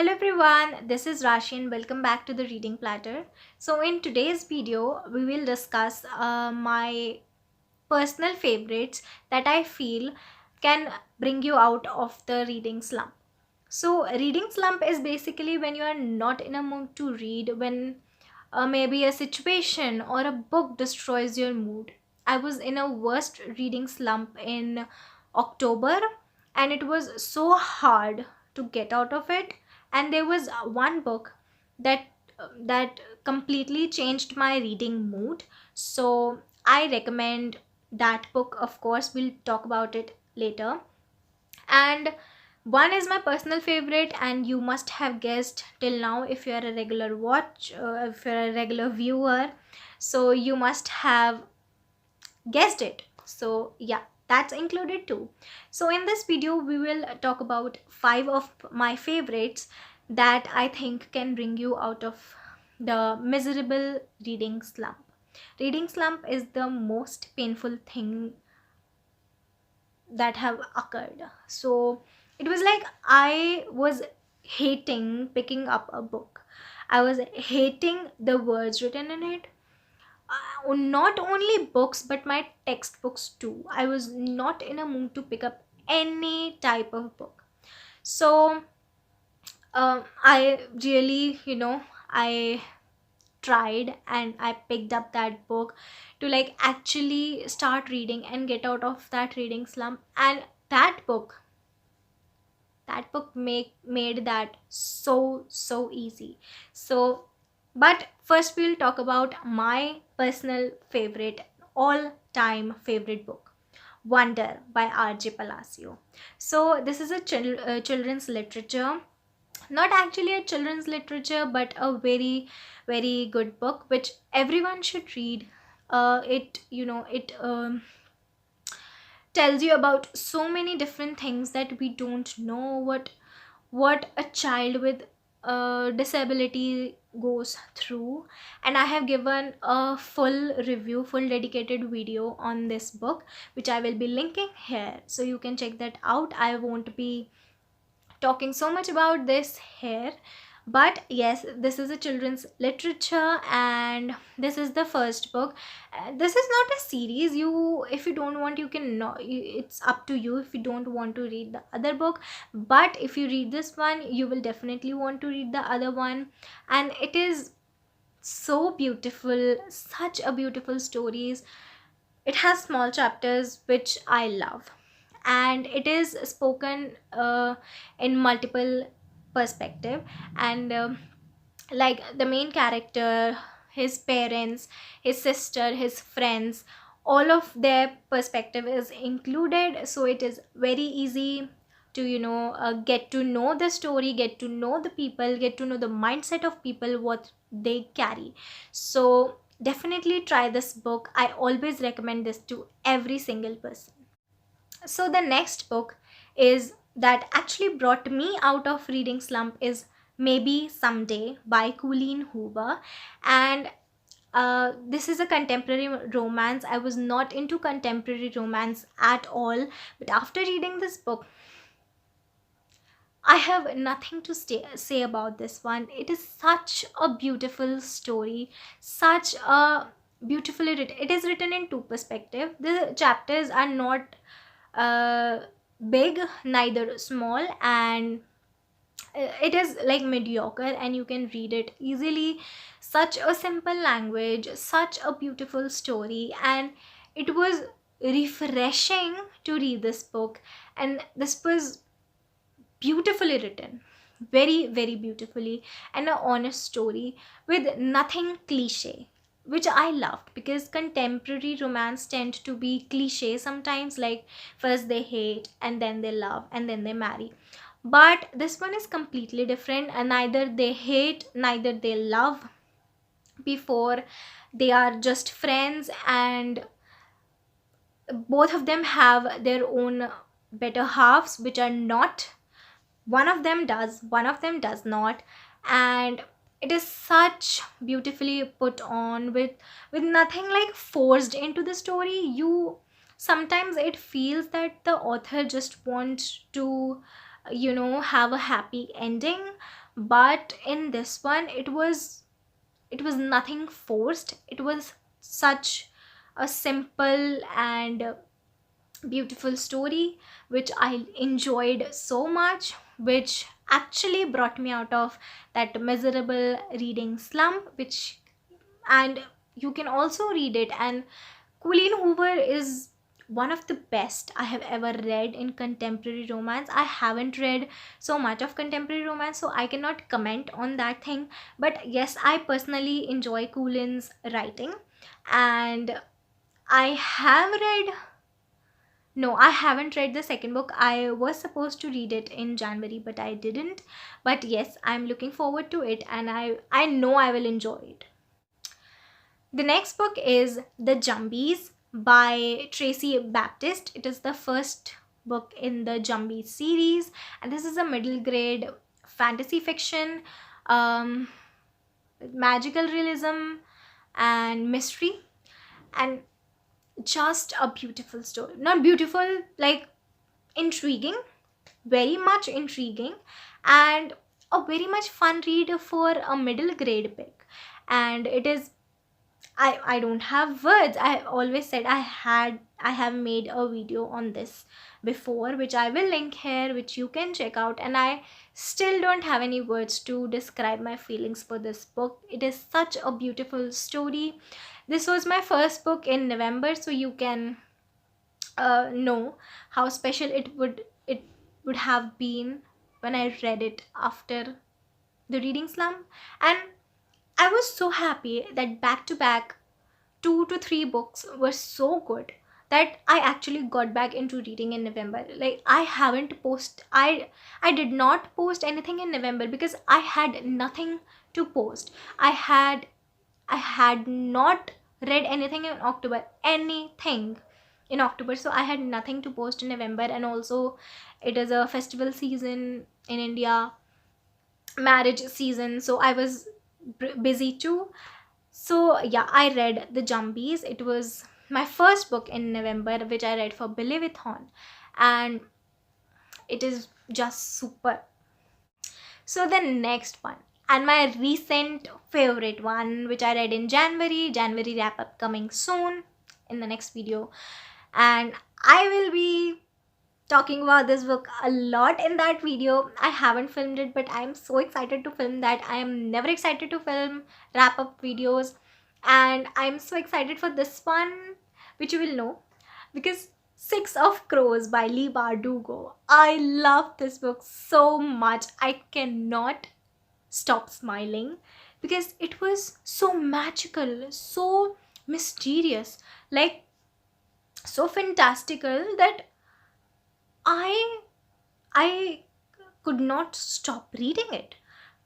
Hello everyone, this is Rashi and welcome back to the Reading Platter. So in today's video, we will discuss my personal favorites that I feel can bring you out of the reading slump. So reading slump is basically when you are not in a mood to read, when maybe a situation or a book destroys your mood. I was in a worst reading slump in October and it was so hard to get out of it. And there was one book that that completely changed my reading mood. So I recommend that book. Of course, we'll talk about it later. And one is my personal favorite, and you must have guessed till now if you are a regular if you're a regular viewer, so you must have guessed it. So yeah, that's included too. So in this video we will talk about 5 of my favorites that I think can bring you out of the miserable reading slump. Reading slump is the most painful thing that have occurred. So it was like I was hating picking up a book. I was hating the words written in it. Not only books but my textbooks too. I was not in a mood to pick up any type of book. So I really, I tried and I picked up that book to like actually start reading and get out of that reading slump. And that book made that so easy. So but first we'll talk about my personal favorite, all time favorite book, Wonder by RJ Palacio. So this is a children's literature, not actually a children's literature but a very good book which everyone should read. It tells you about so many different things that we don't know what a child with a disability goes through. And I have given a full review, full dedicated video on this book which I will be linking here, so you can check that out. I won't be talking so much about this here, but yes, this is a children's literature and this is the first book. This is not a series. You, if you don't want, you can not, it's up to you if you don't want to read the other book. But if you read this one, you will definitely want to read the other one. And it is so beautiful, such a beautiful stories. It has small chapters which I love, and it is spoken in multiple perspective. And like the main character, his parents, his sister, his friends, all of their perspective is included, so it is very easy to get to know the story, get to know the people, get to know the mindset of people, what they carry. So definitely try this book. I always recommend this to every single person. So the next book is that actually brought me out of reading slump is Maybe Someday by Colleen Hoover. And this is a contemporary romance. I was not into contemporary romance at all, but after reading this book, I have nothing to say about this one. It is such a beautiful story, such a beautifully written. It is written in two perspectives. The chapters are not uh, big, neither small, and it is like mediocre, and you can read it easily. Such a simple language, such a beautiful story, and it was refreshing to read this book. And this was beautifully written, very beautifully, and an honest story with nothing cliche, which I loved, because contemporary romance tend to be cliche sometimes, like first they hate and then they love and then they marry. But this one is completely different, and neither they hate, neither they love before. They are just friends, and both of them have their own better halves, which are not, one of them does, one of them does not. And it is such beautifully put on, with nothing like forced into the story. You, sometimes it feels that the author just wants to have a happy ending, but in this one it was nothing forced. It was such a simple and beautiful story which I enjoyed so much, which actually brought me out of that miserable reading slump. Which And you can also read it, and Colleen Hoover is one of the best I have ever read in contemporary romance. I haven't read so much of contemporary romance, so I cannot comment on that thing. But yes, I personally enjoy Cooleen's writing, and I have read no, I haven't read the second book. I was supposed to read it in January, but I didn't. But yes, I'm looking forward to it, and I know I will enjoy it. The next book is Thejumbies by Tracy Baptist. It is the first book in the Thejumbies series, and this is a middle grade fantasy fiction, um, magical realism, and mystery, and just a beautiful story. Not beautiful, like intriguing, very much intriguing, and a very much fun read for a middle grade pick. And it is, I don't have words. I always said I have made a video on this before, which I will link here, which you can check out, and I still don't have any words to describe my feelings for this book. It is such a beautiful story. This was my first book in November, so you can know how special it would have been when I read it after the reading slump. And I was so happy that back to back 2 to 3 books were so good that I actually got back into reading in November. Like, I did not post anything in November because I had nothing to post. I had not read anything in October, so I had nothing to post in November. And also, it is a festival season in India, marriage season, so I was busy too. So yeah, I read Thejumbies. It was my first book in November, which I read for Billy-Withon, and it is just super. So the next one, and my recent favorite one, which I read in January wrap up coming soon in the next video, and I will be talking about this book a lot in that video. I haven't filmed it, but I'm so excited to film that. I am never excited to film wrap up videos, and I'm so excited for this one, which you will know, because Six of Crows by Lee Bardugo. I love this book so much. I cannot stop smiling because it was so magical, so mysterious, like so fantastical that I I could not stop reading it.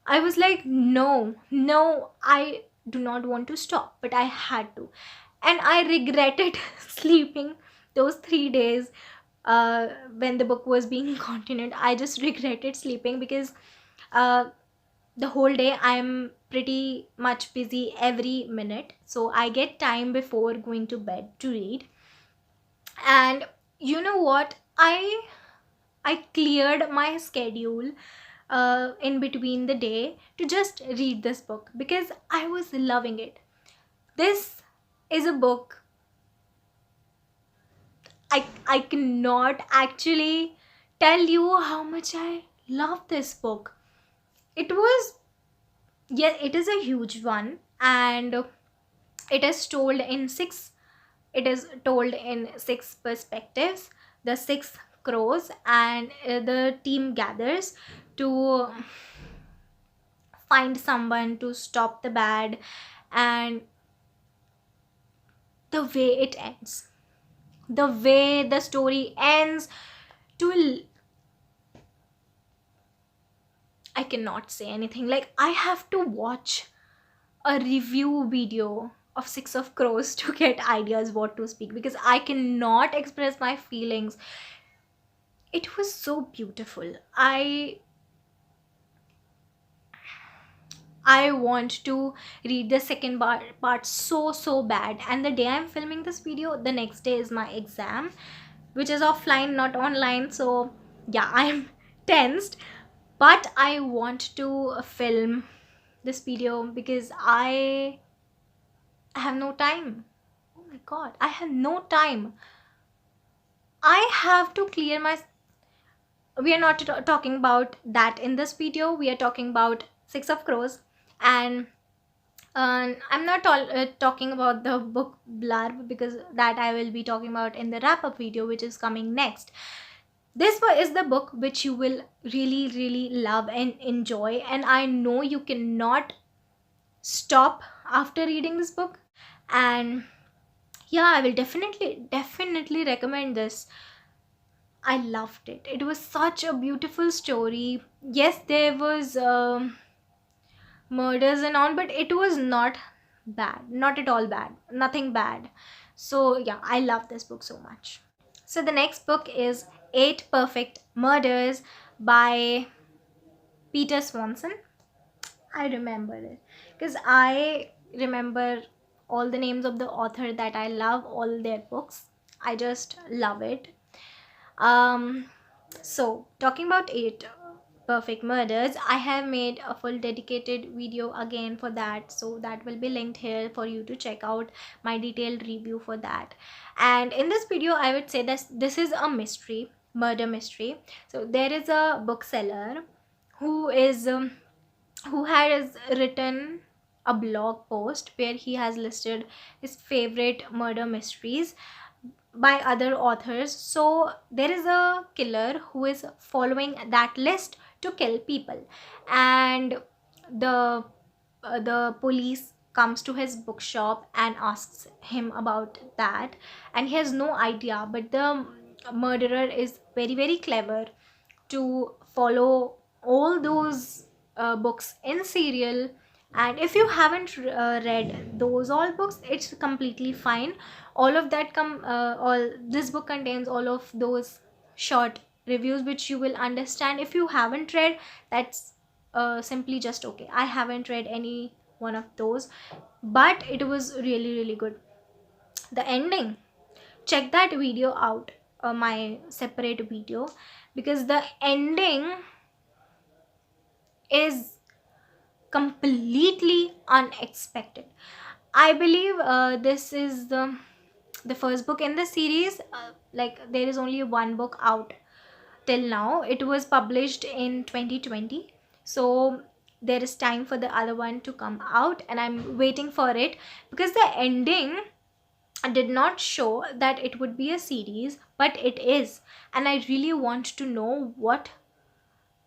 I was like, no, no, I do not want to stop, but I had to. And I regretted sleeping those 3 days when the book was being continued. I just regretted sleeping because uh, the whole day I'm pretty much busy every minute. So I get time before going to bed to read. And you know what? I cleared my schedule in between the day to just read this book because I was loving it. This is a book I cannot actually tell you how much I love this book. It was, yeah, it is a huge one, and it is told in six perspectives. The six crows, and the team gathers to find someone to stop the bad. And the way it ends, the way the story ends, to I cannot say anything. Like, I have to watch a review video of Six of Crows to get ideas what to speak, because I cannot express my feelings. It was so beautiful. I want to read the second part so bad. And the day I'm filming this video, the next day is my exam, which is offline, not online. So yeah, I'm tensed. but I want to film this video because I have no time. Oh my god, I have no time. I have to clear my. We are not talking about that in this video. We are talking about Six of Crows, and I'm not talking about the book blurb, because that I will be talking about in the wrap up video, which is coming next. This is the book which you will really, really love and enjoy, and I know you cannot stop after reading this book. And yeah, I will definitely recommend this. I loved it. It was such a beautiful story. Yes, there was murders and all, but it was not bad, not at all bad, nothing bad. So yeah, I love this book so much. So the next book is Eight Perfect Murders by Peter Swanson. I remember it because I remember all the names of the author that I love, all their books. I just love it. um so talking about Eight Perfect Murders, I have made a full dedicated video again for that, so that will be linked here for you to check out my detailed review for that. And in this video I would say that this is a mystery, murder mystery. So there is a bookseller who is who has written a blog post where he has listed his favorite murder mysteries by other authors. So there is a killer who is following that list to kill people, and the police comes to his bookshop and asks him about that, and he has no idea, but the murderer is very clever to follow all those books in serial. And if you haven't read those all books, it's completely fine. All of that all this book contains all of those short reviews which you will understand. If you haven't read, that's simply just okay. I haven't read any one of those, but it was really good. The ending, check that video out, my separate video, because the ending is completely unexpected. I believe this is the first book in the series. Like, there is only one book out till now. It was published in 2020, so there is time for the other one to come out, and I'm waiting for it because the ending did not show that it would be a series, but it is. And I really want to know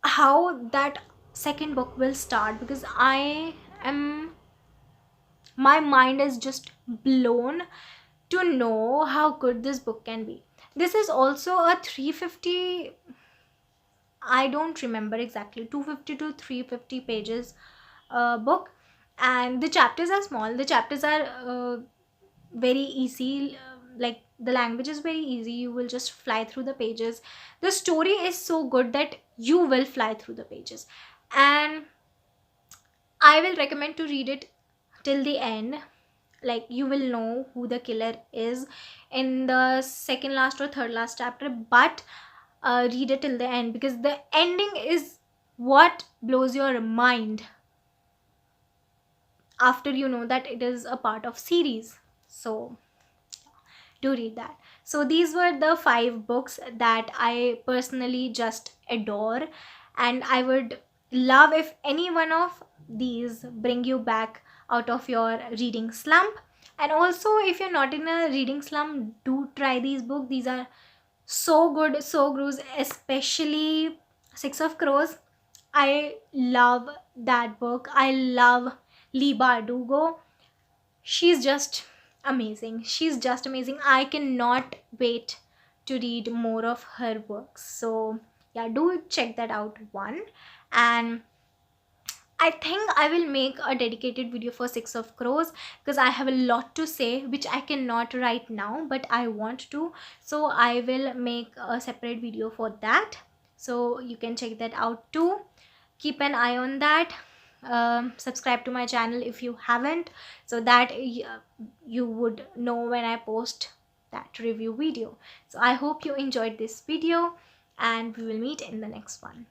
how that second book will start, because I am my mind is just blown to know how good this book can be. This is also a 350, I don't remember exactly, 250 to 350 pages book, and the chapters are small. The chapters are very easy, like the language is very easy. You will just fly through the pages. The story is so good that you will fly through the pages, and I will recommend to read it till the end. Like, you will know who the killer is in the second last or third last chapter, but read it till the end, because the ending is what blows your mind after you know that it is a part of series. So do read that. So these were the 5 books that I personally just adore, and I would love if any one of these bring you back out of your reading slump. And also, if you're not in a reading slump, do try these books. These are so good, so gross, especially Six of Crows. I love that book. I love Lee Bardugo. She's just amazing. She's just amazing. I cannot wait to read more of her works. So yeah, do check that out one. And I think I will make a dedicated video for Six of Crows, because I have a lot to say which I cannot right now, but I want to. So I will make a separate video for that. So you can check that out too. Keep an eye on that. Subscribe to my channel if you haven't, so that you would know when I post that review video. So I hope you enjoyed this video, and we will meet in the next one.